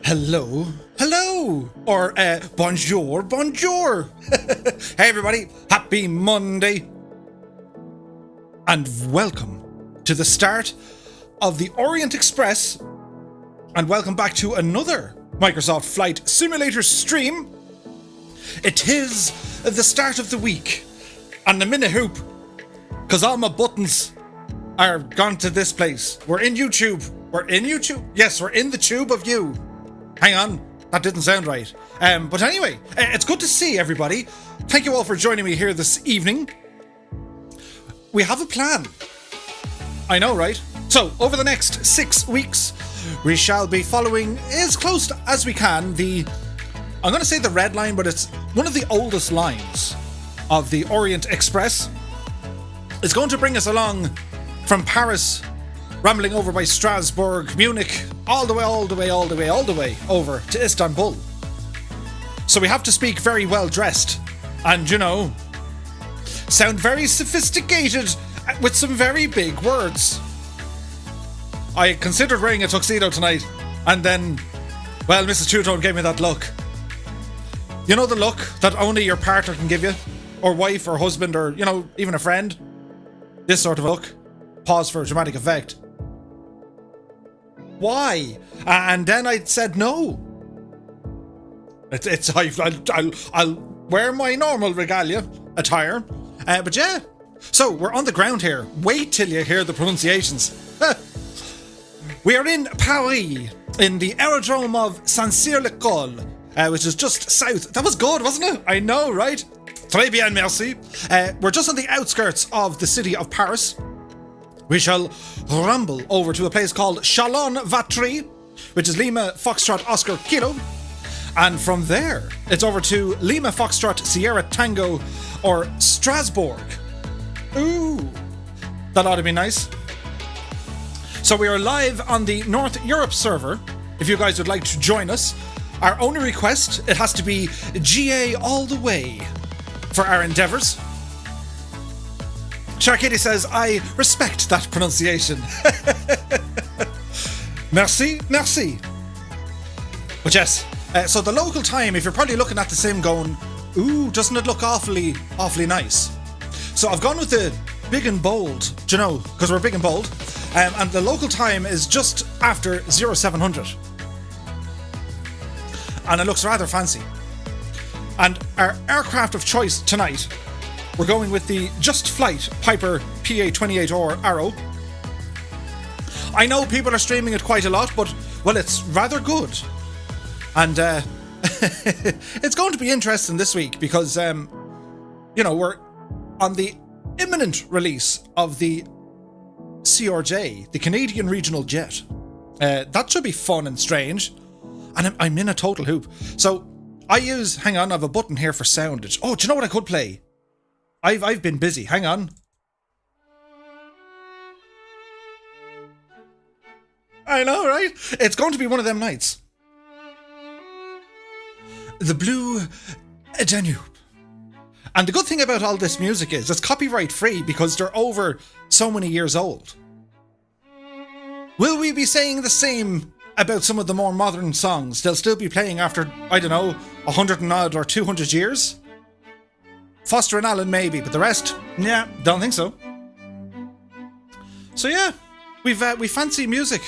Hello, hello, or bonjour, bonjour. Hey everybody, happy Monday, and welcome to the start of the Orient Express, and welcome back to another Microsoft Flight Simulator stream. It is the start of the week, and I'm in a hoop, because all my buttons are gone to this place. We're in YouTube. We're in YouTube. Yes, we're in the tube of you. Hang on, that didn't sound right. But anyway, it's good to see everybody. Thank you all for joining me here this evening. We have a plan. I know, right? So, over the next 6 weeks, we shall be following as close as we can I'm going to say the red line, but it's one of the oldest lines of the Orient Express. It's going to bring us along from Paris, rambling over by Strasbourg, Munich, all the way over to Istanbul. So we have to speak very well dressed and, sound very sophisticated with some very big words. I considered wearing a tuxedo tonight, and then, well, Mrs. Two-Tone gave me that look. You know the look that only your partner can give you? Or wife or husband or, even a friend? This sort of look. Pause for dramatic effect. Why? And then I said no. I'll wear my normal regalia attire. But yeah. So we're on the ground here. Wait till you hear the pronunciations. We are in Paris, in the aerodrome of Saint-Cyr-le-Colle, which is just south. That was good, wasn't it? I know, right? Très bien, merci. We're just on the outskirts of the city of Paris. We shall rumble over to a place called Chalon-Vatry, which is Lima Foxtrot Oscar Kilo. And from there, it's over to Lima Foxtrot Sierra Tango, or Strasbourg. Ooh, that ought to be nice. So we are live on the North Europe server. If you guys would like to join us, our only request, it has to be GA all the way for our endeavours. Sharkitty says, I respect that pronunciation. Merci, merci. But yes, so the local time, if you're probably looking at the sim going, ooh, doesn't it look awfully nice? So I've gone with the big and bold, do you know, because we're big and bold. And the local time is just after 0700. And it looks rather fancy. And our aircraft of choice tonight, we're going with the Just Flight Piper PA-28R Arrow. I know people are streaming it quite a lot, but, well, it's rather good. And it's going to be interesting this week because, you know, we're on the imminent release of the CRJ, the Canadian Regional Jet. That should be fun and strange. And I'm in a total hoop. So I use, hang on, I have a button here for sound. Oh, do you know what I could play? I've been busy. Hang on. I know, right? It's going to be one of them nights. The Blue Danube. And the good thing about all this music is it's copyright free because they're over so many years old. Will we be saying the same about some of the more modern songs? They'll still be playing after, I don't know, 100 and odd or 200 years? Foster and Allen maybe, but the rest, yeah, don't think so. So yeah, we fancy music.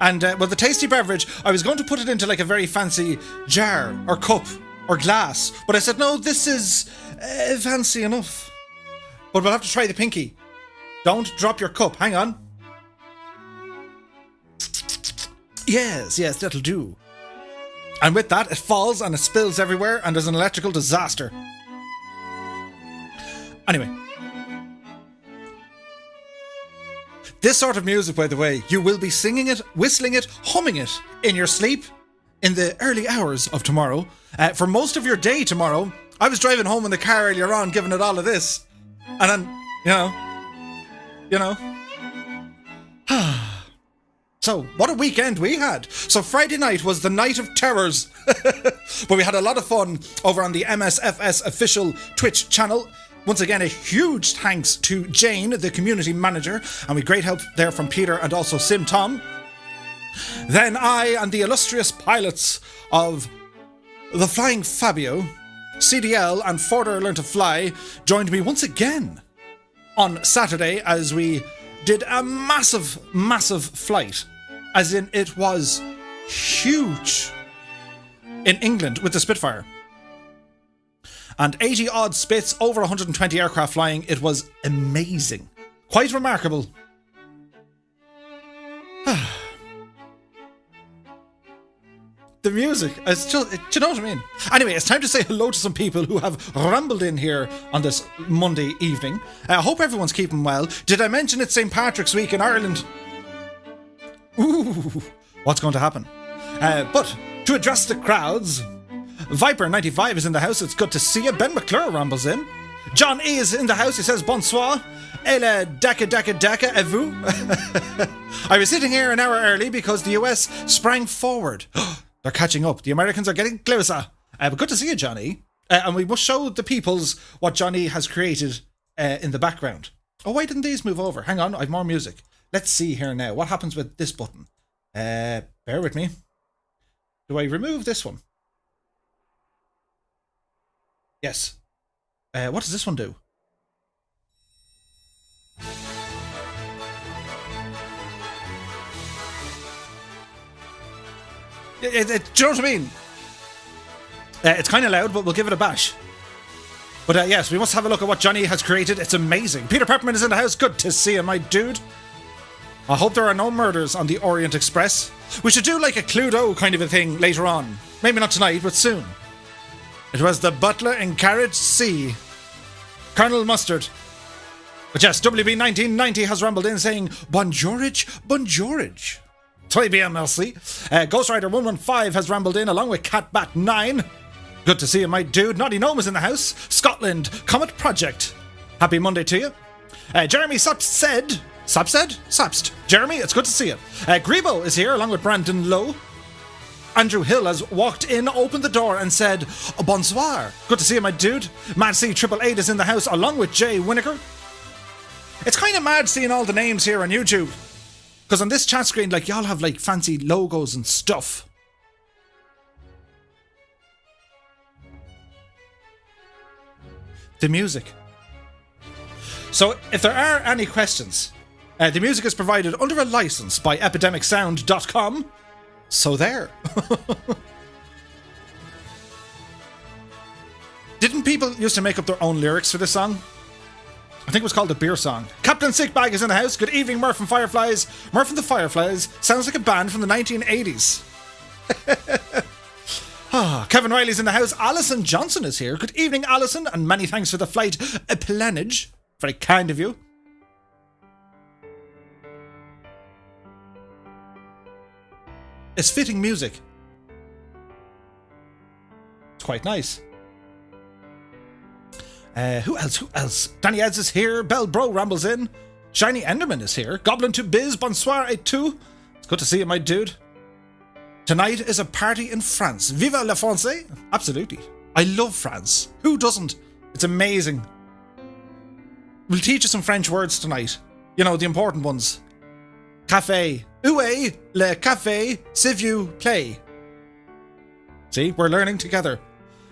And, well, the tasty beverage, I was going to put it into like a very fancy jar or cup or glass, but I said, no, this is fancy enough. But we'll have to try the pinky. Don't drop your cup, hang on. Yes, that'll do. And with that, it falls and it spills everywhere and there's an electrical disaster. Anyway. This sort of music, by the way, you will be singing it, whistling it, humming it in your sleep in the early hours of tomorrow. For most of your day tomorrow, I was driving home in the car earlier on giving it all of this. And then, you know. So, what a weekend we had. So Friday night was the night of terrors. But we had a lot of fun over on the MSFS official Twitch channel. Once again, a huge thanks to Jane, the community manager, and with great help there from Peter and also Sim Tom. Then I and the illustrious pilots of the Flying Fabio, CDL and Forder Learn to Fly joined me once again on Saturday as we did a massive flight. As in, it was huge in England with the Spitfire. And 80 odd spits, over 120 aircraft flying. It was amazing. Quite remarkable. The music, it's just, do you know what I mean? Anyway, it's time to say hello to some people who have rambled in here on this Monday evening. I hope everyone's keeping well. Did I mention it's St. Patrick's Week in Ireland? Ooh, what's going to happen? But to address the crowds, Viper95 is in the house. It's good to see you. Ben McClure rambles in. John E is in the house. He says bonsoir. Elle daka à vous. I was sitting here an hour early because the US sprang forward. They're catching up. The Americans are getting closer. But good to see you, Johnny. And we must show the peoples what Johnny has created in the background. Oh, why didn't these move over? Hang on, I have more music. Let's see here now. What happens with this button? Bear with me. Do I remove this one? Yes. What does this one do? Do you know what I mean? It's kind of loud, but we'll give it a bash. But yes, we must have a look at what Johnny has created. It's amazing. Peter Pepperman is in the house. Good to see you, my dude. I hope there are no murders on the Orient Express. We should do like a Cluedo kind of a thing later on. Maybe not tonight, but soon. It was the butler in carriage C. Colonel Mustard. But yes, WB1990 has rumbled in saying, Bonjourage. Très bien, merci. Ghost Rider 115 has rambled in along with Catbat9. Good to see you, my dude. Naughty Gnome is in the house. Scotland, Comet Project. Happy Monday to you. Jeremy Sutt said, Sapsted? Sapst. Jeremy, it's good to see you. Grebo is here along with Brandon Lowe. Andrew Hill has walked in, opened the door and said, bonsoir. Good to see you, my dude. Mad C 888 is in the house along with Jay Winokur. It's kind of mad seeing all the names here on YouTube. Because on this chat screen, like, y'all have like fancy logos and stuff. The music. So if there are any questions, the music is provided under a license by epidemicsound.com. So there. Didn't people used to make up their own lyrics for this song? I think it was called the Beer Song. Captain Sickbag is in the house. Good evening, Murph and Fireflies. Murph and the Fireflies sounds like a band from the 1980s. Kevin Riley's in the house. Alison Johnson is here. Good evening, Alison, and many thanks for the flight. A planage. Very kind of you. It's fitting music. It's quite nice. Who else? Danny Eds is here. Bell Bro rambles in. Shiny Enderman is here. Goblin to Biz. Bonsoir et tout. It's good to see you, my dude. Tonight is a party in France. Viva la France! Absolutely. I love France. Who doesn't? It's amazing. We'll teach you some French words tonight. You know, the important ones. Café. Où est le café s'il vous plaît? See, we're learning together.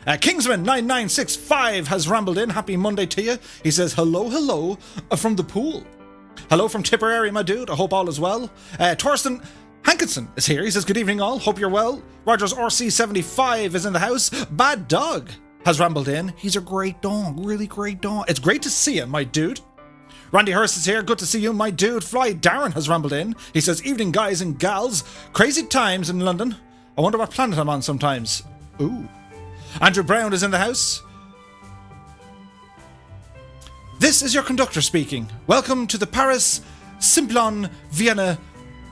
Kingsman9965 has rambled in. Happy Monday to you. He says, hello from the pool. Hello from Tipperary, my dude. I hope all is well. Torsten Hankinson is here. He says, good evening all. Hope you're well. Rogers RC75 is in the house. Bad Dog has rambled in. He's a great dog. Really great dog. It's great to see you, my dude. Randy Hurst is here. Good to see you, my dude. Fly Darren has rambled in. He says, evening, guys and gals. Crazy times in London. I wonder what planet I'm on sometimes. Ooh. Andrew Brown is in the house. This is your conductor speaking. Welcome to the Paris, Simplon, Vienna,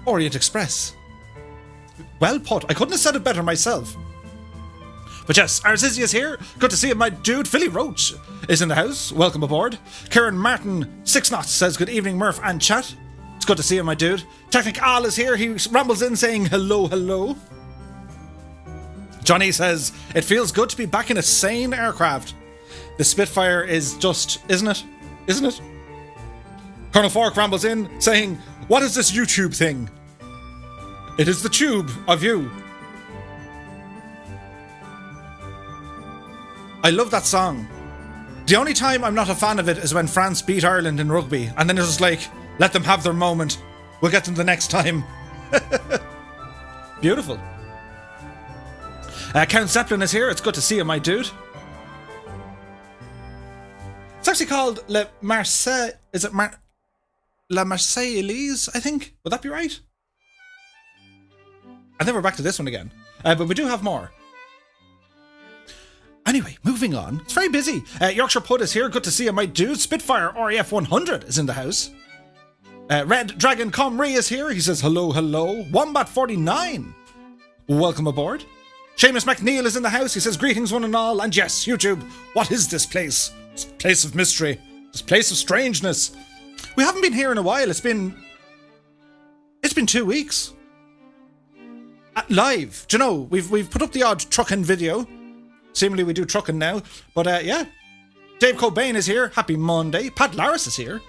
Orient Express. Well put. I couldn't have said it better myself. But yes, Arzizzi is here. Good to see you, my dude. Philly Roach is in the house. Welcome aboard. Kieran Martin 6 knots says, good evening, Murph and chat. It's good to see you, my dude. Technic Al is here. He rambles in saying hello. Johnny says, it feels good to be back in a sane aircraft. The Spitfire is just, isn't it? Isn't it? Colonel Fork rambles in saying, what is this YouTube thing? It is the tube of you. I love that song. The only time I'm not a fan of it is when France beat Ireland in rugby, and then it's just like, let them have their moment. We'll get them the next time. Beautiful. Count Zeppelin is here. It's good to see you, my dude. It's actually called Le Marseille. Is it La Marseillaise, I think? Would that be right? And then we're back to this one again. But we do have more. Anyway, moving on. It's very busy. Yorkshire Pud is here. Good to see you, my dude. Spitfire RAF 100 is in the house. Red Dragon Comrie is here. He says hello. Wombat 49. Welcome aboard. Seamus McNeil is in the house. He says greetings one and all. And yes, YouTube, what is this place? This place of mystery. This place of strangeness. We haven't been here in a while. It's been 2 weeks. Live. Do you know, we've put up the odd trucking video. Seemingly we do trucking now. But yeah. Dave Cobain is here. Happy Monday. Pat Laris is here.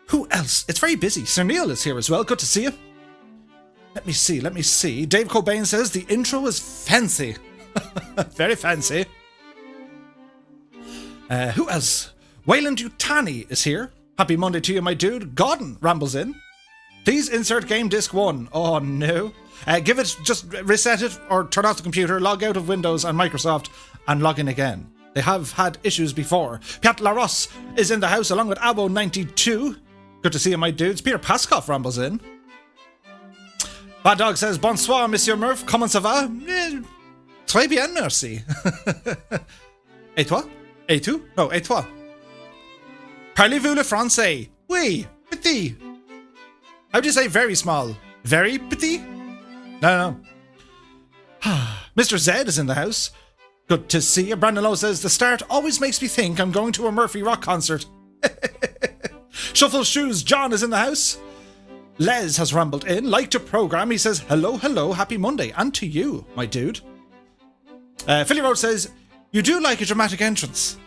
Who else? It's very busy. Sir Neil is here as well. Good to see you. Let me see. Dave Cobain says the intro is fancy. Very fancy. Who else? Wayland Utani is here. Happy Monday to you, my dude. Gordon rambles in. Please insert game disc 1. Oh no. Just reset it or turn off the computer, log out of Windows and Microsoft and log in again. They have had issues before. Piat Laros is in the house along with Abo92. Good to see you, my dudes. Peter Paskoff rambles in. Bad Dog says, bonsoir, Monsieur Murph. Comment ça va? Très bien, merci. Et toi? Et tu? No, et toi? Parlez-vous le français? Oui, petit. How do you say very small? Very petit? No. Mr. Zed is in the house. Good to see you. Brandon Lowe says, the start always makes me think I'm going to a Murphy Rock concert. Shuffle Shoes John is in the house. Les has rambled in. Like to program. He says, hello, hello, happy Monday. And to you, my dude. Philly Road says, you do like a dramatic entrance.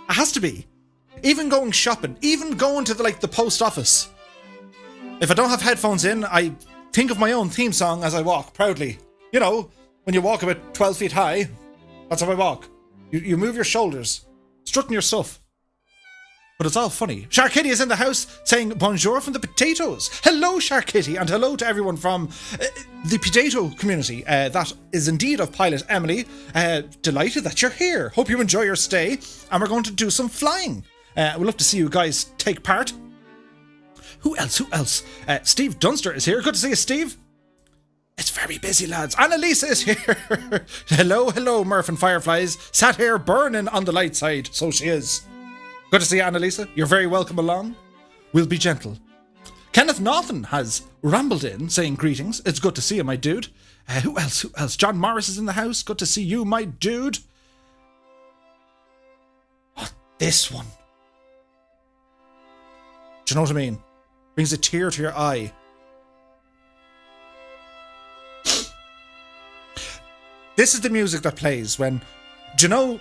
It has to be. Even going shopping. Even going to the post office. If I don't have headphones in, I think of my own theme song as I walk, proudly. You know, when you walk about 12 feet high, that's how I walk. You move your shoulders, strutting your stuff. But it's all funny. Shark Kitty is in the house saying bonjour from the potatoes. Hello, Shark Kitty, and hello to everyone from the potato community. That is indeed of Pilot Emily. Delighted that you're here. Hope you enjoy your stay, and we're going to do some flying. We'd love to see you guys take part. Who else? Steve Dunster is here. Good to see you, Steve. It's very busy, lads. Annalisa is here. Hello, Murph and Fireflies. Sat here burning on the light side, so she is. Good to see you, Annalisa. You're very welcome along. We'll be gentle. Kenneth Norton has rambled in, saying greetings. It's good to see you, my dude. Who else? John Morris is in the house. Good to see you, my dude. What? This one. Do you know what I mean? Brings a tear to your eye. This is the music that plays when... Do you know...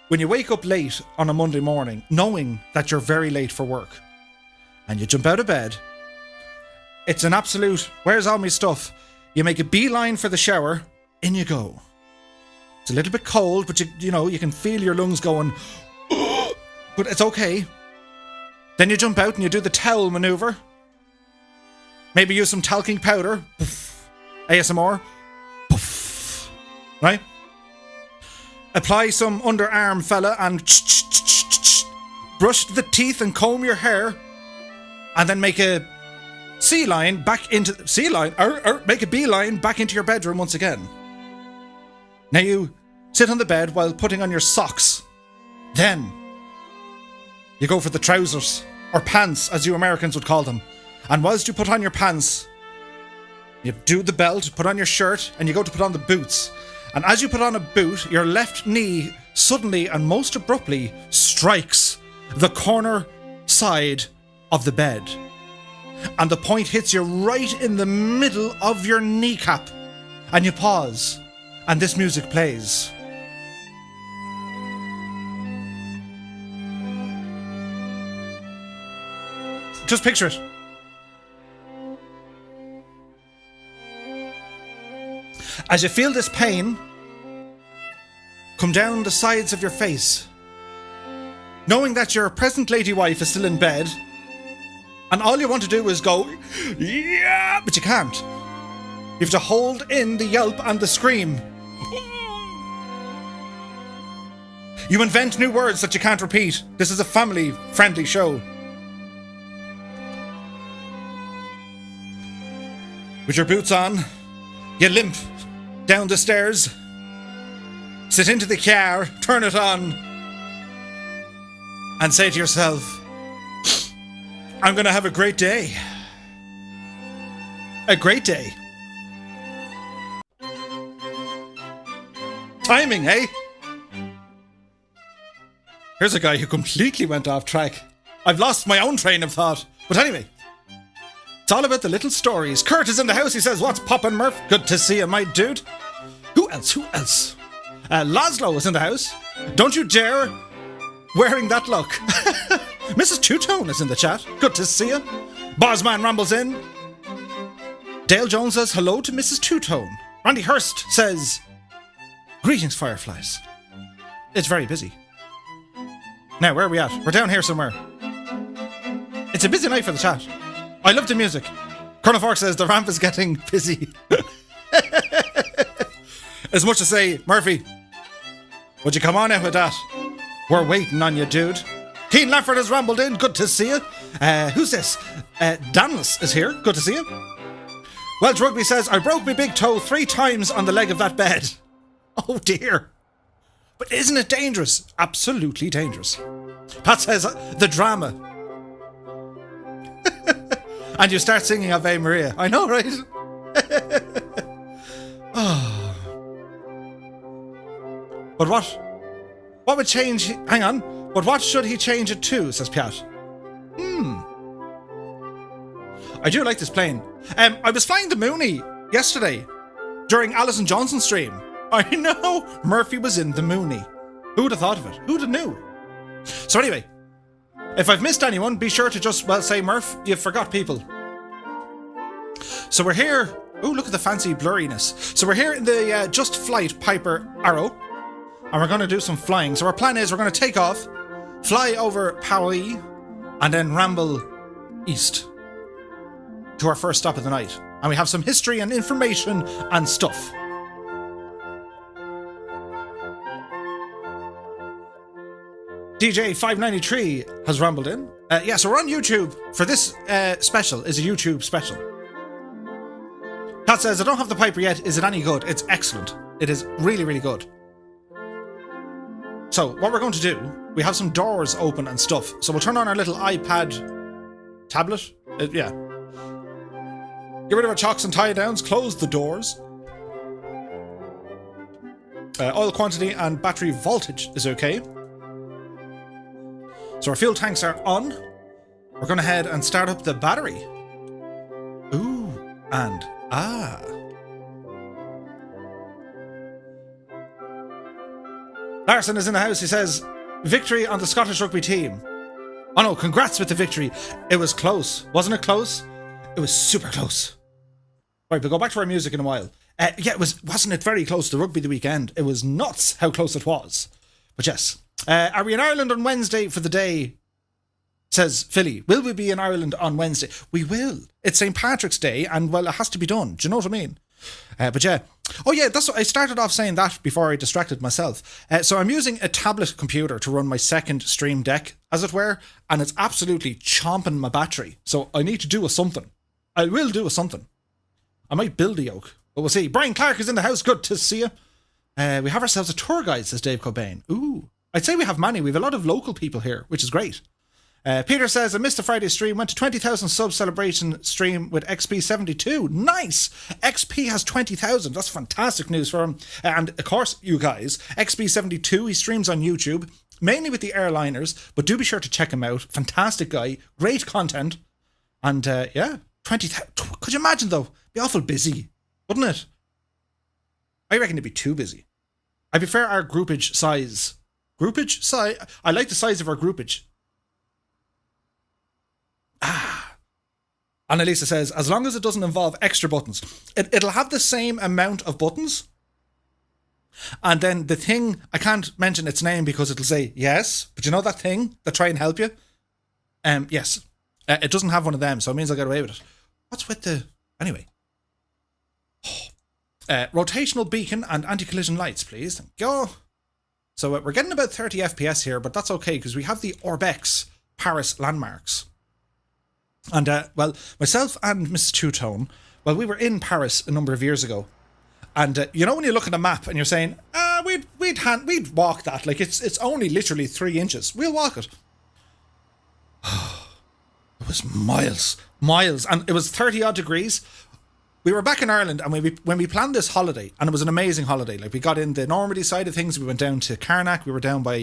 When you wake up late on a Monday morning, knowing that you're very late for work, and you jump out of bed, it's an absolute, where's all my stuff? You make a beeline for the shower, in you go. It's a little bit cold, but you can feel your lungs going, but it's okay. Then you jump out and you do the towel maneuver. Maybe use some talking powder. Puff. ASMR. Puff. Right? Apply some underarm fella and brush the teeth and comb your hair, and then make a beeline back into your bedroom once again. Now you sit on the bed while putting on your socks. Then you go for the trousers, or pants as you Americans would call them. And whilst you put on your pants, you do the belt, put on your shirt, and you go to put on the boots. And as you put on a boot, your left knee suddenly and most abruptly strikes the corner side of the bed. And the point hits you right in the middle of your kneecap. And you pause. And this music plays. Just picture it. As you feel this pain come down the sides of your face, knowing that your present lady wife is still in bed, and all you want to do is go, yeah, but you can't. You have to hold in the yelp and the scream. You invent new words that you can't repeat. This is a family-friendly show. With your boots on, you limp down the stairs, sit into the car, turn it on, and say to yourself, I'm going to have a great day. A great day. Timing, eh? Here's a guy who completely went off track. I've lost my own train of thought. But anyway, it's all about the little stories. Kurt is in the house. He says, what's poppin', Murph? Good to see you, my dude. Who else? Laszlo is in the house. Don't you dare wearing that look. Mrs. Two-Tone is in the chat. Good to see you. Bosman rambles in. Dale Jones says hello to Mrs. Two-Tone. Randy Hurst says, greetings, Fireflies. It's very busy. Now, where are we at? We're down here somewhere. It's a busy night for the chat. I love the music. Colonel Fork says the ramp is getting busy. As much to say, Murphy, would you come on out with that? We're waiting on you, dude. Keen Lafford has rambled in. Good to see you. Who's this? Danless is here. Good to see you. Welch Rugby says, I broke my big toe 3 times on the leg of that bed. Oh dear. But isn't it dangerous? Absolutely dangerous. Pat says, the drama. And you start singing Ave Maria. I know, right? Oh. But what would change... Hang on. But what should he change it to, says Piat. I do like this plane. I was flying the Mooney yesterday during Alison Johnson's stream. I know, Murphy was in the Mooney. Who would have thought of it? Who'd have knew? So anyway, if I've missed anyone, be sure to just, well, say, Murph, you forgot people. So we're here. Oh, look at the fancy blurriness. So we're here in the Just Flight Piper Arrow, and we're going to do some flying. So our plan is we're going to take off, fly over Paris, and then ramble east to our first stop of the night. And we have some history and information and stuff. DJ593 has rambled in. Yeah, so we're on YouTube for this special. Is a YouTube special. Pat says, I don't have the Piper yet. Is it any good? It's excellent. It is really, really good. So what we're going to do, we have some doors open and stuff. So we'll turn on our little iPad tablet. Yeah. Get rid of our chocks and tie downs. Close the doors. Oil quantity and battery voltage is okay. So our fuel tanks are on. We're going to head and start up the battery. Ooh, and ah. Larson is in the house. He says, victory on the Scottish rugby team. Oh no, congrats with the victory. It was close. Wasn't it close? It was super close. Right, we'll go back to our music in a while. Yeah, wasn't it very close to rugby the weekend? It was nuts how close it was. But yes. Are we in Ireland on Wednesday for the day? Says Philly. Will we be in Ireland on Wednesday? We will. It's St. Patrick's Day, and well, it has to be done. Do you know what I mean? But yeah. Oh yeah, that's what I started off saying that before I distracted myself. So I'm using a tablet computer to run my second Stream Deck, as it were, and it's absolutely chomping my battery. So I need to do a something. I will do a something. I might build a yoke, but we'll see. Brian Clark is in the house. Good to see you. We have ourselves a tour guide, says Dave Cobain. Ooh. I'd say we have many. We have a lot of local people here, which is great. Peter says, I missed the Friday stream. Went to 20,000 sub celebration stream with XP72. Nice! XP has 20,000. That's fantastic news for him. And of course, you guys, XP72, he streams on YouTube, mainly with the airliners, but do be sure to check him out. Fantastic guy. Great content. And yeah, 20,000. Could you imagine though? Be awful busy, wouldn't it? I reckon it'd be too busy. I prefer our groupage size. Groupage size? I like the size of our groupage. Ah. Annalisa says, as long as it doesn't involve extra buttons. It'll have the same amount of buttons. And then the thing, I can't mention its name because it'll say yes. But you know that thing that try and help you? Yes. It doesn't have one of them, so it means I'll get away with it. What's with the... Anyway. Rotational beacon and anti-collision lights, please. Thank you. So we're getting about 30 FPS here, but that's okay because we have the Orbex Paris landmarks. And, well, myself and Mrs. Two-Tone, well, we were in Paris a number of years ago. And, you know when you look at a map and you're saying, we'd walk that. Like, it's only literally 3 inches. We'll walk it. It was miles. And it was 30-odd degrees. We were back in Ireland, and when we planned this holiday, and it was an amazing holiday. Like, we got in the Normandy side of things. We went down to Carnac. We were down by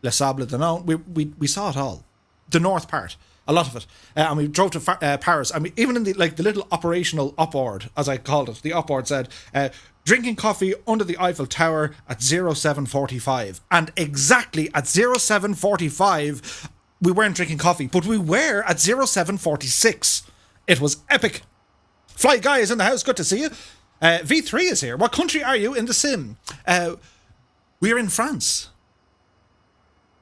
Les Sables d'Olonne. We saw it all. The north part. A lot of it. And we drove to Paris. And even in the little operational upboard, as I called it, the upboard said, drinking coffee under the Eiffel Tower at 07:45. And exactly at 07:45, we weren't drinking coffee, but we were at 07:46. It was epic. Fly Guy is in the house. Good to see you. V3 is here. What country are you in the sim? We're in France.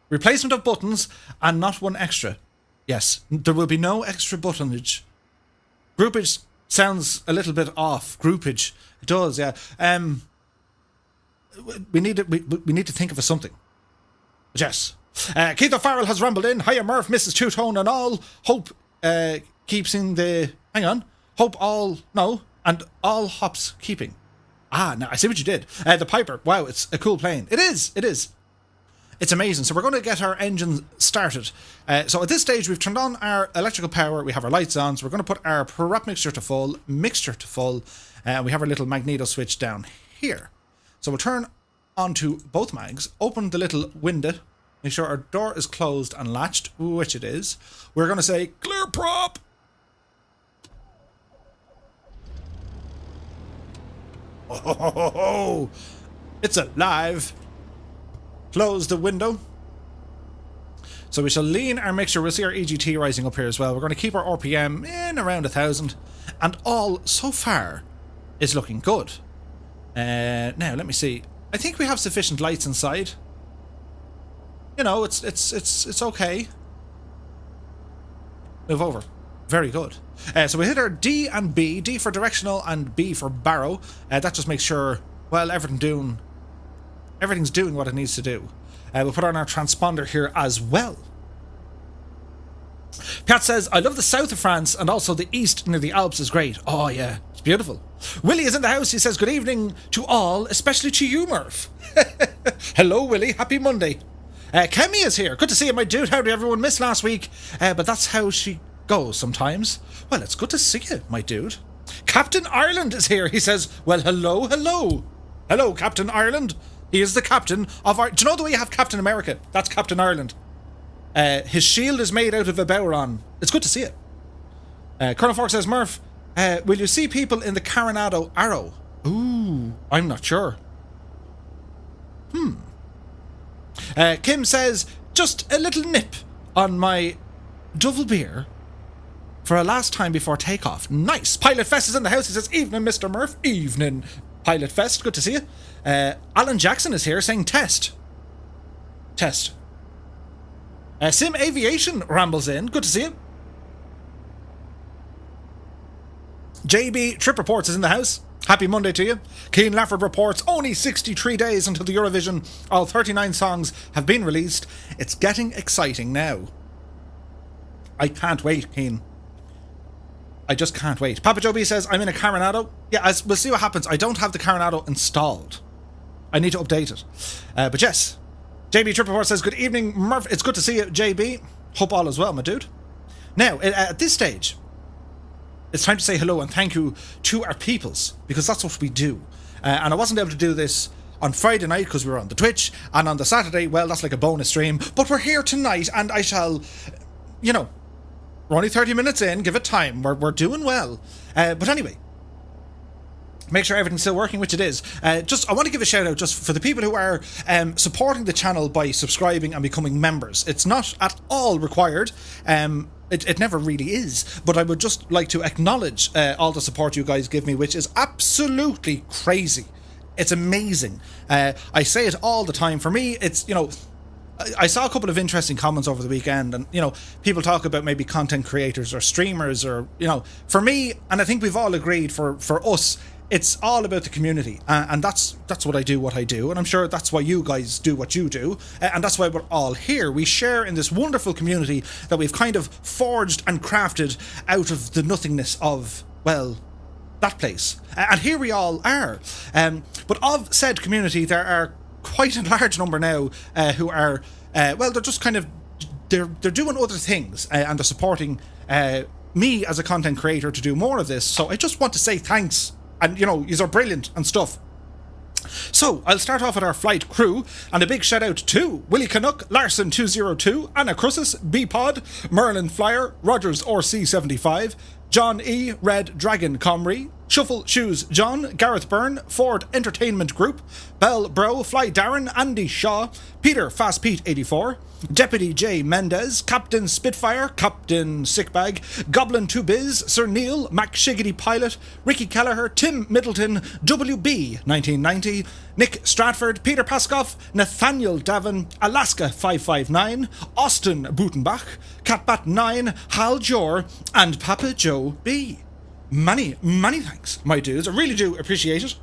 Replacement of buttons and not one extra. Yes, there will be no extra buttonage. Groupage sounds a little bit off. Groupage. It does, yeah. We need to think of something. Yes. Keith O'Farrell has rumbled in. Hiya Murph, Mrs. Two-Tone and all. Hope keeps in the... Hang on. Hope all... No. And all hops keeping. Ah, no, I see what you did. The Piper. Wow, it's a cool plane. It is. It's amazing. So we're going to get our engine started. So at this stage, we've turned on our electrical power. We have our lights on. So we're going to put our prop mixture to full. We have our little magneto switch down here. So we'll turn onto both mags. Open the little window. Make sure our door is closed and latched, which it is. We're going to say, clear prop. Oh, it's alive. Close the window. So we shall lean our mixture. We'll see our EGT rising up here as well. We're going to keep our RPM in around 1,000. And all, so far, is looking good. Now, let me see. I think we have sufficient lights inside. You know, it's okay. Move over. Very good. So we hit our D and B. D for directional and B for barrow. That just makes sure, well, everything's doing what it needs to do. We'll put on our transponder here as well. Pat says, I love the south of France and also the east near the Alps is great. Oh yeah, it's beautiful. Willie is in the house. He says, good evening to all, especially to you, Murph. Hello, Willie. Happy Monday. Kemi is here. Good to see you, my dude. How did everyone miss last week? But that's how she goes sometimes. Well, it's good to see you, my dude. Captain Ireland is here. He says, well, hello. Hello, Captain Ireland. He is the captain of our... Do you know the way you have Captain America? That's Captain Ireland. His shield is made out of a Bowron. It's good to see it. Colonel Fork says, Murph, will you see people in the Coronado Arrow? Ooh, I'm not sure. Kim says, just a little nip on my double beer for a last time before takeoff. Nice. Pilot Fest is in the house. He says, evening, Mr. Murph. Evening, Pilot Fest. Good to see you. Alan Jackson is here saying test. Sim Aviation rambles in. Good to see you. JB Trip Reports is in the house. Happy Monday to you. Keen Lafford reports only 63 days until the Eurovision. All 39 songs have been released. It's getting exciting now. I can't wait, Keen. I just can't wait. Papa Joe B says, I'm in a Coronado. Yeah, we'll see what happens. I don't have the Coronado installed. I need to update it. But yes. JB Trip Report says, good evening, Murph. It's good to see you, JB. Hope all is well, my dude. Now, at this stage, it's time to say hello and thank you to our peoples, because that's what we do. And I wasn't able to do this on Friday night because we were on the Twitch, and on the Saturday, well, that's like a bonus stream. But we're here tonight, and I shall, you know, we're only 30 minutes in, give it time. We're doing well. But anyway, make sure everything's still working, which it is. I want to give a shout out just for the people who are supporting the channel by subscribing and becoming members. It's not at all required. It never really is, but I would just like to acknowledge all the support you guys give me, which is absolutely crazy. It's amazing. I say it all the time. For me, it's, you know, I saw a couple of interesting comments over the weekend, and, you know, people talk about maybe content creators or streamers, or, you know, for me, and I think we've all agreed for us, it's all about the community, and that's what I do, and I'm sure that's why you guys do what you do, and that's why we're all here. We share in this wonderful community that we've kind of forged and crafted out of the nothingness of, well, that place. And here we all are. But of said community, there are quite a large number now who are, well, they're just kind of, they're doing other things, and they're supporting me as a content creator to do more of this. So I just want to say thanks. And, you know, yous are brilliant and stuff. So, I'll start off with our flight crew, and a big shout out to Willie Canuck, Larson202, Anna Crussus, B-Pod, Merlin Flyer, Rogers RC75, John E, Red Dragon Comrie, Shuffle Shoes John, Gareth Byrne, Ford Entertainment Group, Bell Bro, Fly Darren, Andy Shaw, Peter Fast Pete 84, Deputy J Mendez, Captain Spitfire, Captain Sickbag, Goblin 2Biz, Sir Neil, Mac Shiggity Pilot, Ricky Kelleher, Tim Middleton, WB 1990, Nick Stratford, Peter Paskoff, Nathaniel Davin, Alaska 559, Austin Butenbach, Catbat 9, Hal Jor, and Papa Joe B. Many thanks, my dudes. I really do appreciate it.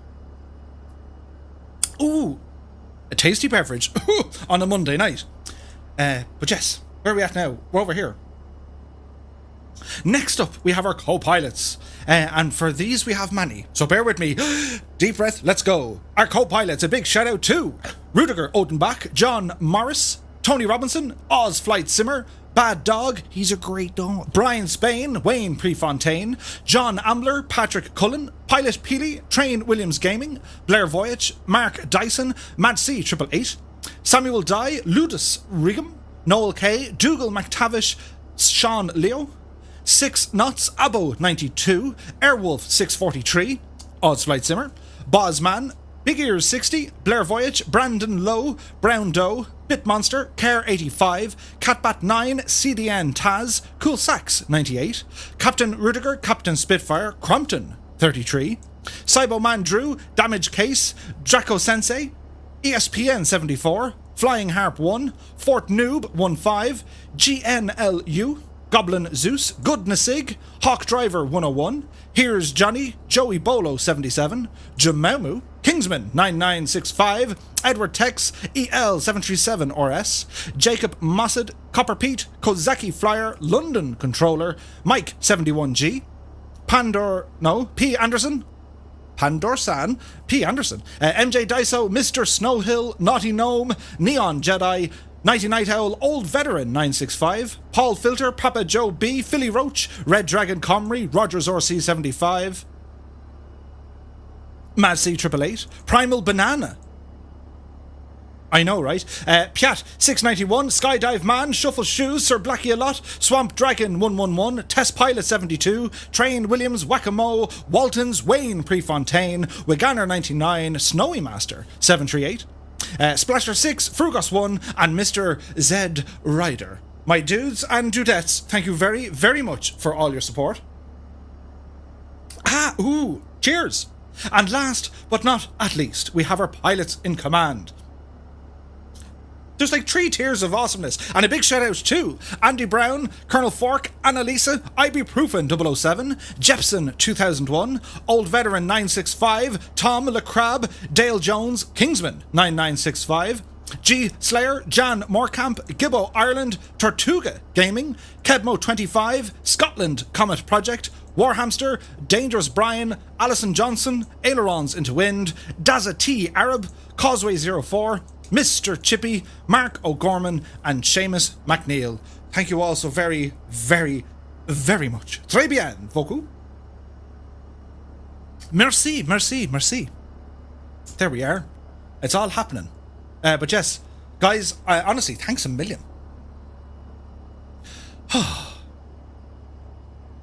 Ooh, a tasty beverage on a Monday night. But yes, where are we at now? We're over here. Next up, we have our co-pilots. And for these, we have many. So bear with me. Deep breath, let's go. Our co-pilots, a big shout out to Rudiger Odenbach, John Morris, Tony Robinson, Oz Flight Simmer, Bad Dog, he's a great dog, Brian Spain, Wayne Prefontaine, John Ambler, Patrick Cullen, Pilot Peely, Train Williams Gaming, Blair Voyage, Mark Dyson, Mad C 888, Samuel Dye, Ludus Rigum, Noel K, Dougal McTavish, Sean Leo, 6 Knots, Abo 92, Airwolf 643, Oz Flight Simmer, Bosman, Big Ears 60, Blair Voyage, Brandon Lowe, Brown Doe, Bitmonster, Care 85, Catbat 9, CDN Taz, Cool Sax 98, Captain Rudiger, Captain Spitfire, Crompton 33, Cyboman Drew, Damage Case, Draco Sensei, ESPN 74, Flying Harp 1, Fort Noob 15, GNLU, Goblin Zeus, Goodnessig, Hawk Driver 101, Here's Johnny, Joey Bolo 77, Jamaumu, Kingsman 9965, Edward Tex, EL 737 RS, Jacob Mossad, Copper Pete, Kozaki Flyer, London Controller, Mike 71G, P. Anderson, Pandorsan, P. Anderson, MJ Daiso, Mr. Snowhill, Naughty Gnome, Neon Jedi, Nighty Night Owl, Old Veteran 965, Paul Filter, Papa Joe B, Philly Roach, Red Dragon Comrie, Rogers RC 75, Mad C 888, Primal Banana. I know, right? Piat 691, Skydive Man, Shuffle Shoes, Sir Blackie a Lot, Swamp Dragon 111, Test Pilot 72, Train Williams, Whack-A-Mo, Waltons, Wayne Prefontaine, Wiganner 99, Snowy Master 738, Splasher 6, Frugos 1, and Mr. Z Rider. My dudes and dudettes, thank you very, very much for all your support. Cheers! And last but not at least, we have our pilots in command. There's like 3 tiers of awesomeness, and a big shout out to Andy Brown, Colonel Fork, Annalisa, Ibuprofen 007, Jepson 2001, Old Veteran 965, Tom LeCrab, Dale Jones, Kingsman 9965, G Slayer, Jan Moorkamp, Gibbo Ireland, Tortuga Gaming, Kebmo 25, Scotland Comet Project, Warhamster, Dangerous Brian, Alison Johnson, Ailerons into Wind, Daza T Arab, Causeway 04, Mr. Chippy, Mark O'Gorman, and Seamus McNeil. Thank you all so very, very, very much. Très bien, beaucoup. Merci, merci, merci. There we are. It's all happening. But yes, guys, honestly, thanks a million.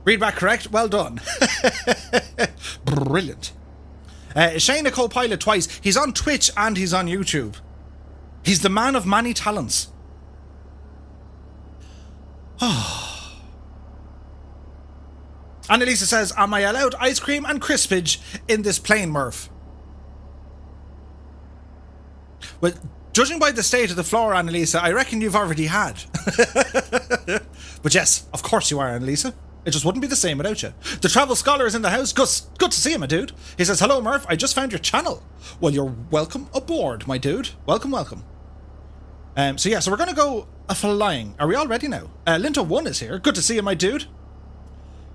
Read back correct? Well done. Brilliant. Shane a co-pilot twice. He's on Twitch and he's on YouTube. He's the man of many talents. Annalisa says, am I allowed ice cream and crispage in this plane, Murph? Well, judging by the state of the floor, Annalisa, I reckon you've already had. But yes, of course you are, Annalisa. It just wouldn't be the same without you. The Travel Scholar is in the house. Good to see you, my dude. He says, hello, Murph. I just found your channel. Well, you're welcome aboard, my dude. Welcome, welcome. So we're going to go flying. Are we all ready now? Linto1 is here. Good to see you, my dude.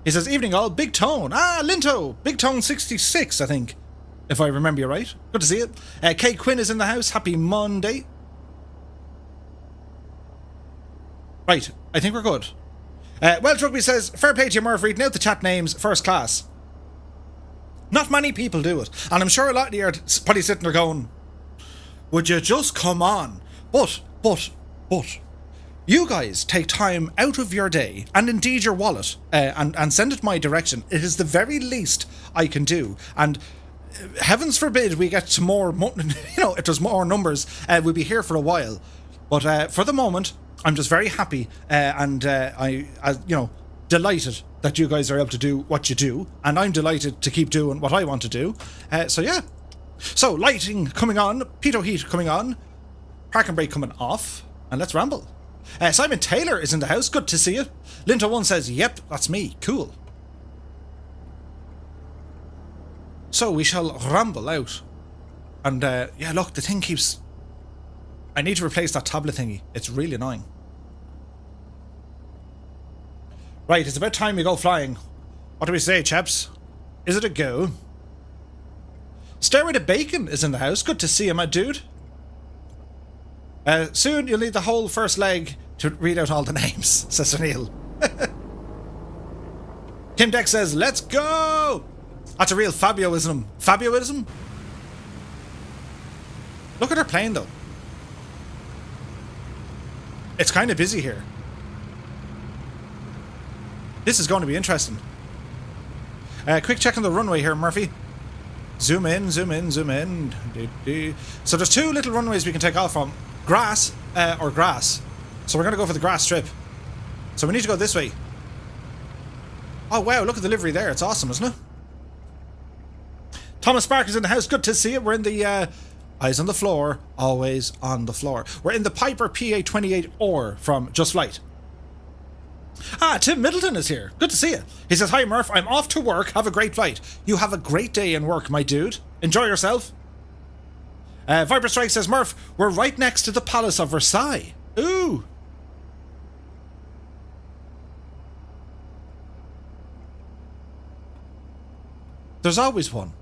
He says, evening all. Big Tone. Linto. Big Tone 66, I think. If I remember you right. Good to see you. Kay Quinn is in the house. Happy Monday. Right. I think we're good. Welsh Rugby says, fair play to you, Murph, reading out the chat names first class. Not many people do it. And I'm sure a lot of you are probably sitting there going, would you just come on? But, you guys take time out of your day, and indeed your wallet, and send it my direction. It is the very least I can do. And heavens forbid we get to more, if there's more numbers, we'll be here for a while. But for the moment, I'm just very happy, and I delighted that you guys are able to do what you do, and I'm delighted to keep doing what I want to do. So lighting coming on, Pito Heat coming on, park and brake coming off, and let's ramble. Simon Taylor is in the house. Good to see you. Linto1 says, yep, that's me. Cool. So we shall ramble out. And look, the thing keeps... I need to replace that tablet thingy. It's really annoying. Right, it's about time we go flying. What do we say, chaps? Is it a go? Stairway to Bacon is in the house. Good to see you, my dude. Soon you'll need the whole first leg to read out all the names, says O'Neill. Kim Deck says, let's go! That's a real Fabioism. Fabioism? Look at her plane, though. It's kind of busy here. This is going to be interesting. Quick check on the runway here, Murphy. Zoom in, zoom in, zoom in. So there's two little runways we can take off from. Grass, or grass. So we're going to go for the grass strip. So we need to go this way. Oh wow, look at the livery there. It's awesome, isn't it? Thomas Barker's in the house. Good to see it. We're in the eyes on the floor, always on the floor. We're in the Piper PA-28 Or from Just Flight. Ah, Tim Middleton is here. Good to see you. He says, hi Murph, I'm off to work. Have a great flight. You have a great day in work, my dude. Enjoy yourself. Viper Strike says, Murph, we're right next to the Palace of Versailles. Ooh. There's always one.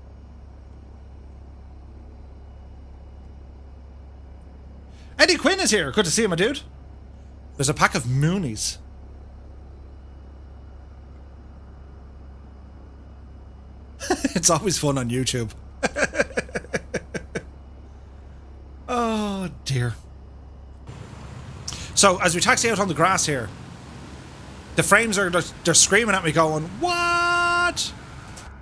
Eddie Quinn is here. Good to see you, my dude. There's a pack of Moonies. It's always fun on YouTube. Oh dear. So as we taxi out on the grass here, the frames are they're screaming at me going, what?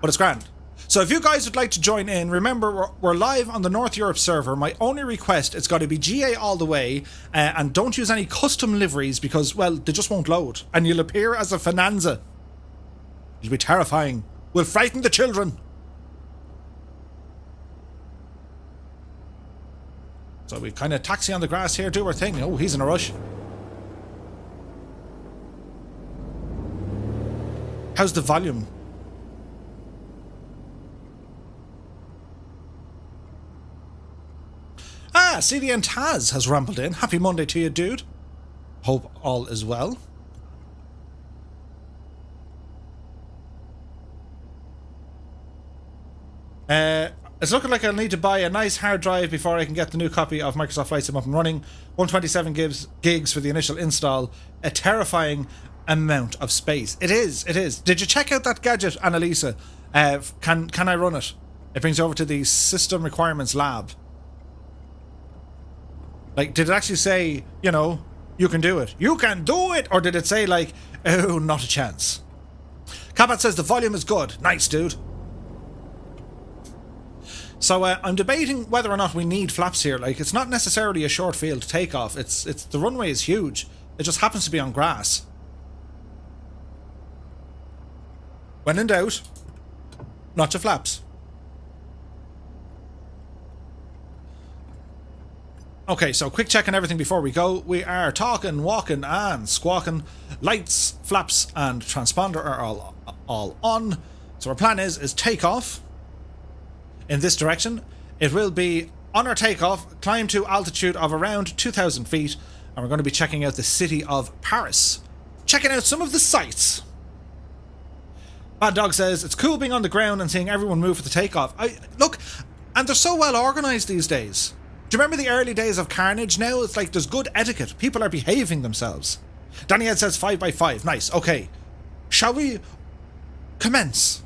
But it's grand. So if you guys would like to join in, remember we're live on the North Europe server. My only request, it's got to be GA all the way, and don't use any custom liveries because, well, they just won't load. And you'll appear as a Finanza. It'll be terrifying. We'll frighten the children. So we kind of taxi on the grass here, do our thing. Oh, he's in a rush. How's the volume? Ah, CDN Taz has rambled in. Happy Monday to you, dude. Hope all is well. It's looking like I'll need to buy a nice hard drive before I can get the new copy of Microsoft Flight Sim up and running. 127 gigs for the initial install. A terrifying amount of space. It is, it is. Did you check out that gadget, Annalisa? Can I run it? It brings you over to the System Requirements Lab. Like, did it actually say, you know, you can do it? You can do it! Or did it say, like, oh, not a chance? Kabat says the volume is good. Nice, dude. So I'm debating whether or not we need flaps here. Like, it's not necessarily a short field takeoff. It's the runway is huge. It just happens to be on grass. When in doubt, not to flaps. Okay, so quick check on everything before we go. We are talking, walking and squawking. Lights, flaps and transponder are all on. So our plan is takeoff in this direction. It will be on our takeoff, climb to altitude of around 2,000 feet, and we're going to be checking out the city of Paris. Checking out some of the sights. Bad Dog says, it's cool being on the ground and seeing everyone move for the takeoff. Look, and they're so well organised these days. Do you remember the early days of Carnage? Now it's like there's good etiquette. People are behaving themselves. Danny Ed says 5x5. Nice. Okay. Shall we commence?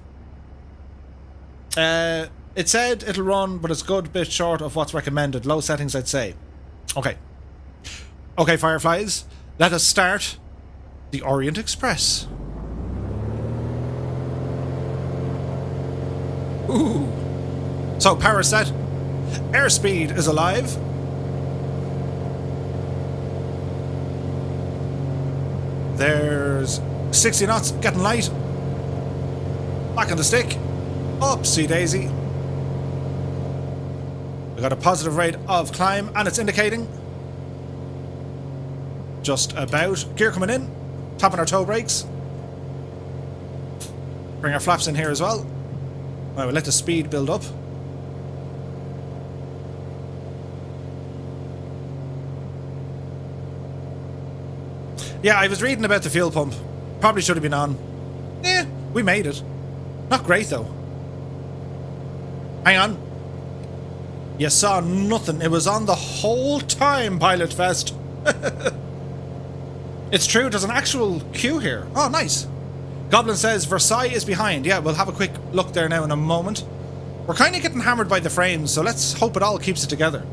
It said it'll run, but it's a good bit short of what's recommended. Low settings, I'd say. Okay. Okay, Fireflies. Let us start the Orient Express. Ooh. So, power set. Airspeed is alive. There's 60 knots, getting light. Back on the stick. Upsy daisy. We got a positive rate of climb, and it's indicating just about. Gear coming in. Tapping our toe brakes. Bring our flaps in here as well. Right, we'll let the speed build up. Yeah, I was reading about the fuel pump. Probably should have been on. Eh, we made it. Not great, though. Hang on. You saw nothing. It was on the whole time, Pilot Fest. It's true, there's an actual queue here. Oh, nice. Goblin says Versailles is behind. Yeah, we'll have a quick look there now in a moment. We're kind of getting hammered by the frames, so let's hope it all keeps it together.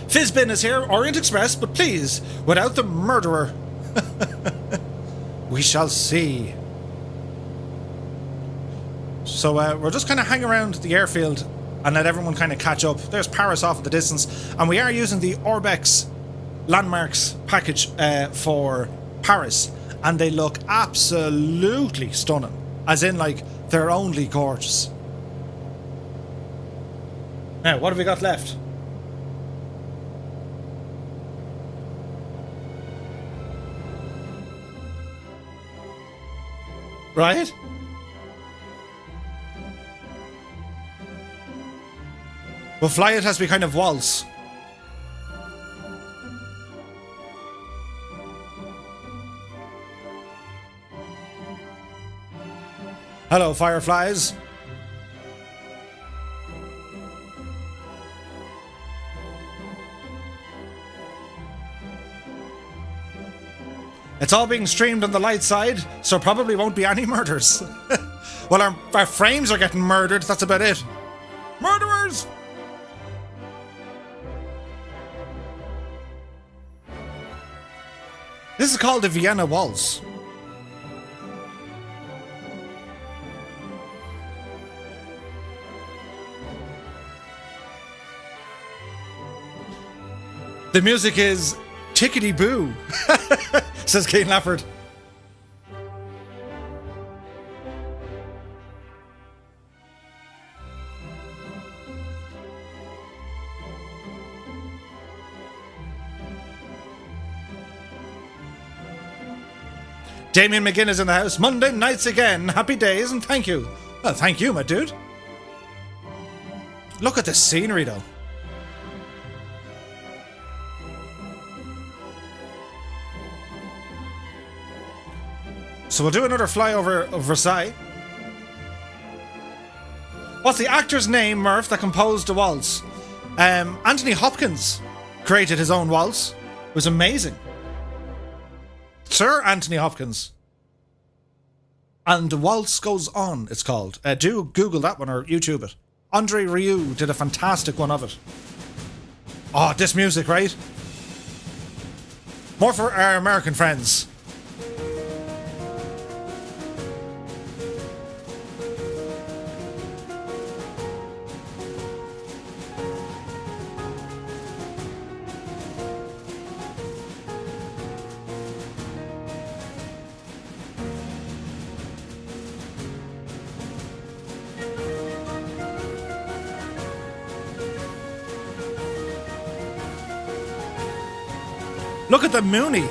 Fizzbin is here, Orient Express, but please, without the murderer. We shall see. So we'll just kind of hang around the airfield and let everyone kind of catch up. There's Paris off in the distance, and we are using the Orbex landmarks package for Paris, and they look absolutely stunning, as in like they're only gorgeous. Now, what have we got left? Right? We'll fly it as we kind of waltz. Hello, fireflies. It's all being streamed on the light side, so probably won't be any murders. Well, our frames are getting murdered, that's about it. Murderers! This is called the Vienna Waltz. The music is tickety-boo, says Kate Lafford. Damien McGinn is in the house. Monday nights again. Happy days and thank you. Well, thank you, my dude. Look at the scenery, though. So we'll do another flyover of Versailles. What's the actor's name, Murph, that composed the waltz? Anthony Hopkins created his own waltz. It was amazing. Sir Anthony Hopkins. And The Waltz Goes On, it's called. Do Google that one or YouTube it. Andre Rieu did a fantastic one of it. Oh, this music, right? More for our American friends. Look at the Mooney.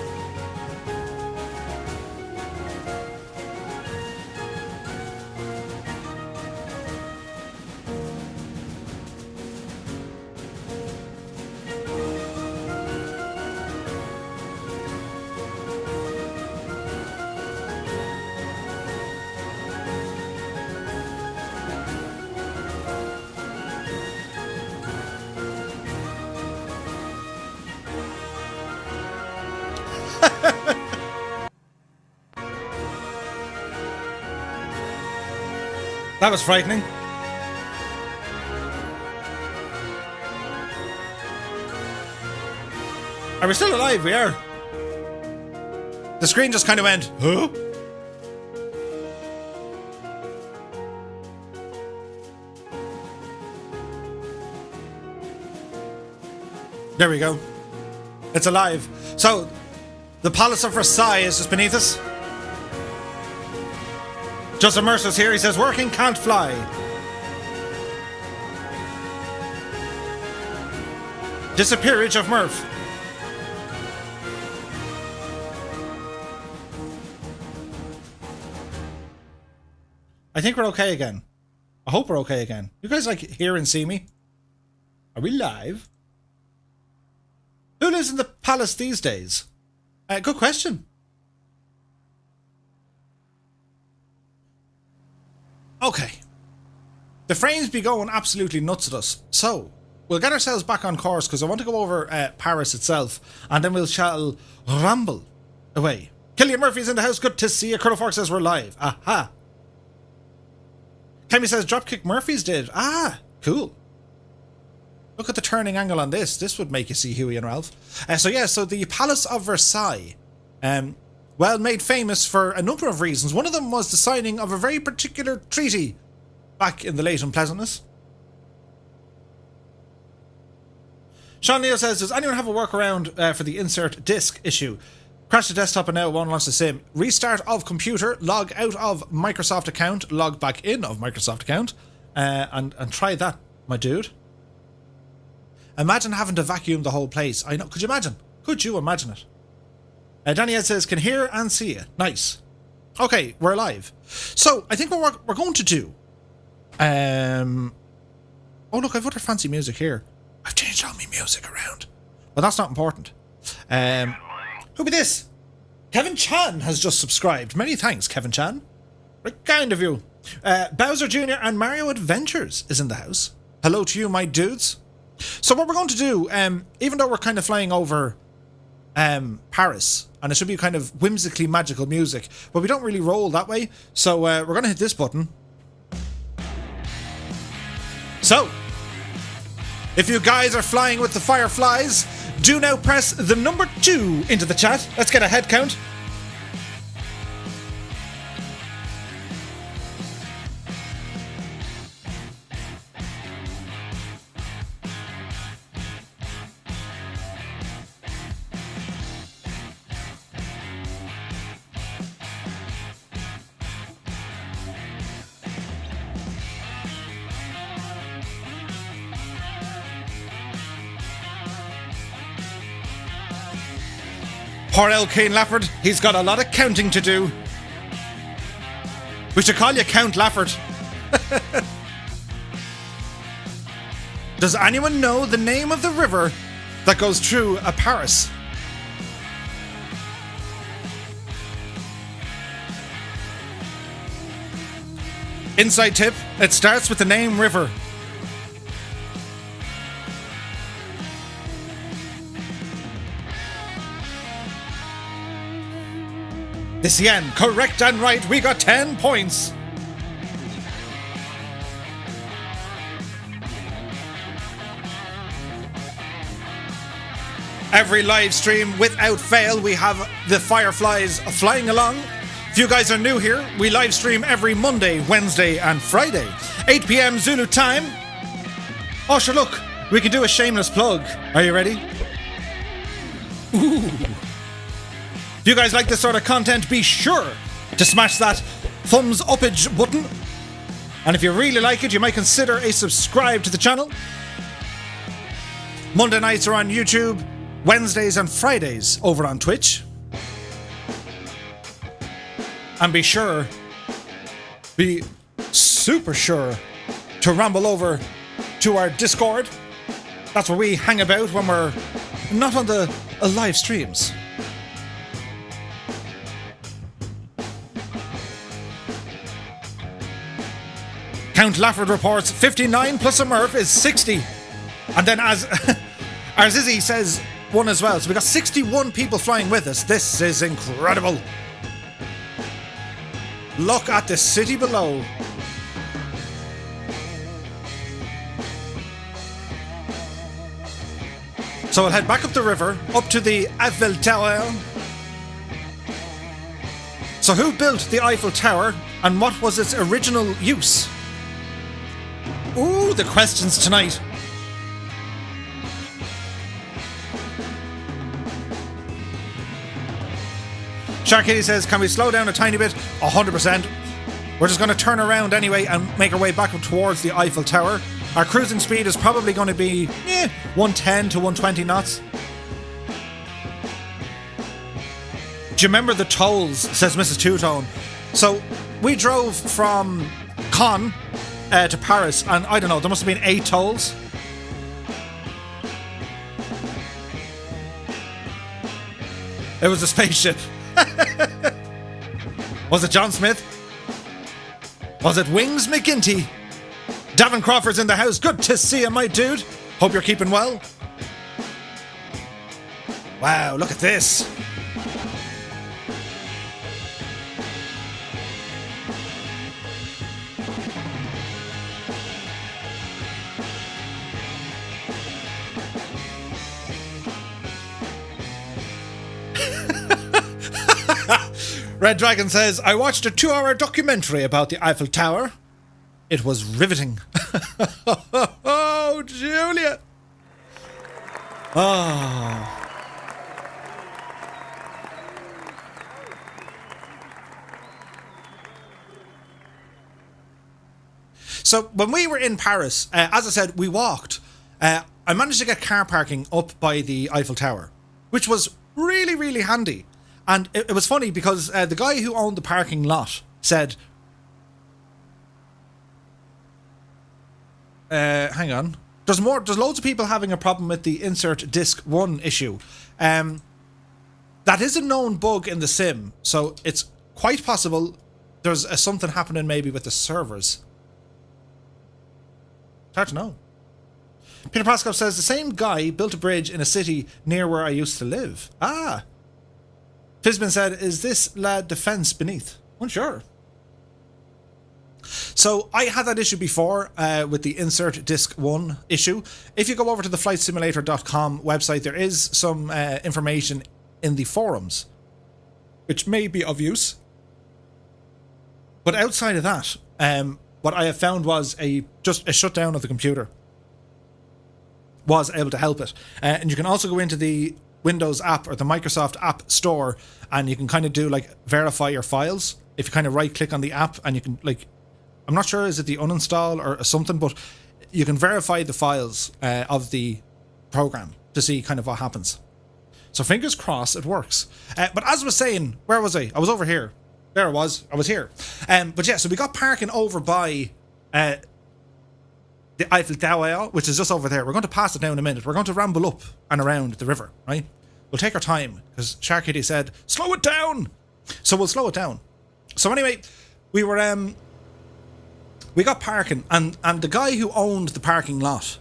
That was frightening. Are we still alive? We are. The screen just kind of went, huh? There we go. It's alive. So, the Palace of Versailles is just beneath us. Justin Mercer's here. He says, working can't fly. Disappearage of Murph. I think we're okay again. I hope we're okay again. You guys like hear and see me? Are we live? Who lives in the palace these days? Good question. Okay. The frames be going absolutely nuts at us. So, we'll get ourselves back on course because I want to go over Paris itself and then we shall ramble away. Killian Murphy's in the house. Good to see you. Colonel Fork says we're live. Aha. Kemi says Dropkick Murphys did. Ah, cool. Look at the turning angle on this. This would make you see Huey and Ralph. So the Palace of Versailles, well, made famous for a number of reasons. One of them was the signing of a very particular treaty back in the late unpleasantness. Sean Leo says, does anyone have a workaround for the insert disk issue? Crash the desktop and now it won't launch the sim. Restart of computer, log out of Microsoft account, log back in of Microsoft account, and try that, my dude. Imagine having to vacuum the whole place. I know. Could you imagine? Could you imagine it? Danny Ed says, can hear and see you. Nice. Okay, we're live. So, I think what we're going to do... Oh, look, I've other fancy music here. I've changed all my music around. But that's not important. Who be this? Kevin Chan has just subscribed. Many thanks, Kevin Chan. Very kind of you. Bowser Jr. and Mario Adventures is in the house. Hello to you, my dudes. So what we're going to do, even though we're kind of flying over Paris, and it should be kind of whimsically magical music, but we don't really roll that way, so we're going to hit this button. So, if you guys are flying with the Fireflies, do now press the number 2 into the chat. Let's get a head count. Poor L. Kane Lafford, he's got a lot of counting to do. We should call you Count Lafford. Does anyone know the name of the river that goes through Paris? Inside tip, it starts with the name river. This yen, correct and right, we got 10 points. Every live stream, without fail, we have the Fireflies flying along. If you guys are new here, we live stream every Monday, Wednesday and Friday, 8 p.m. Zulu time. Oh, sure, look, we can do a shameless plug. Are you ready? Ooh. If you guys like this sort of content, be sure to smash that thumbs uppage button. And if you really like it, you might consider a subscribe to the channel. Monday nights are on YouTube, Wednesdays and Fridays over on Twitch. And be super sure to ramble over to our Discord. That's where we hang about when we're not on the live streams. Count Lafford reports 59 plus a Murph is 60. And then as Arzizzi says one as well. So we got 61 people flying with us. This is incredible. Look at the city below. So we'll head back up the river, up to the Eiffel Tower. So who built the Eiffel Tower and what was its original use? Ooh, the questions tonight. Shark Kitty says, can we slow down a tiny bit? 100%. We're just going to turn around anyway and make our way back up towards the Eiffel Tower. Our cruising speed is probably going to be 110 to 120 knots. Do you remember the tolls, says Mrs. Two-Tone? So we drove from Cannes to Paris, and I don't know, there must have been 8 tolls. It was a spaceship. Was it John Smith? Was it Wings McGinty? Davin Crawford's in the house. Good to see you, my dude. Hope you're keeping well. Wow, look at this. Red Dragon says, I watched a 2-hour documentary about the Eiffel Tower. It was riveting. Oh, Julia. Oh. So when we were in Paris, as I said, we walked. I managed to get car parking up by the Eiffel Tower, which was really, really handy. And it was funny because the guy who owned the parking lot said, hang on, there's loads of people having a problem with the insert disk 1 issue. That is a known bug in the sim, so it's quite possible there's something happening maybe with the servers. It's hard to know. Peter Pascal says, the same guy built a bridge in a city near where I used to live. Ah. Fizbin said, is this La Defense beneath? Unsure. So I had that issue before with the insert disk 1 issue. If you go over to the flightsimulator.com website, there is some information in the forums, which may be of use. But outside of that, what I have found was just a shutdown of the computer was able to help it. And you can also go into the Windows app or the Microsoft App Store, and you can kind of do like verify your files. If you kind of right click on the app, and you can like, I'm not sure, is it the uninstall or something, but you can verify the files of the program to see kind of what happens. So fingers crossed it works. But as I was saying, where was I? I was over here. There I was here. But yeah, so we got parking over by the Eiffel Tower, which is just over there. We're going to pass it now in a minute. We're going to ramble up and around the river, right? We'll take our time, because Shark Kitty said, slow it down! So we'll slow it down. So anyway, we got parking, and the guy who owned the parking lot,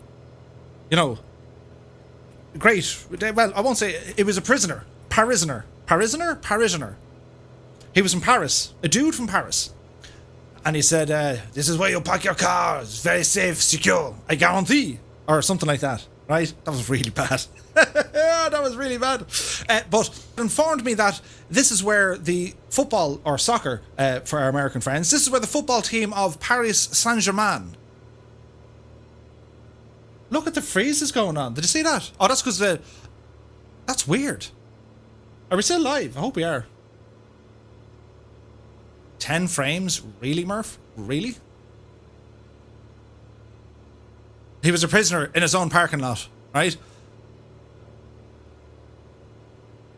you know, great. Well, I won't say, it was a Parisianer. He was from Paris, a dude from Paris. And he said, this is where you park your car. It's very safe, secure. I guarantee. Or something like that, right? That was really bad. That was really bad. But it informed me that this is where the football, or soccer, for our American friends, this is where the football team of Paris Saint-Germain. Look at the freezes going on. Did you see that? Oh, that's because that's weird. Are we still live? I hope we are. 10 frames? Really, Murph? Really? He was a prisoner in his own parking lot, right?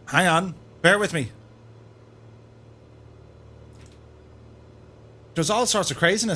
Hang on. Bear with me. There's all sorts of craziness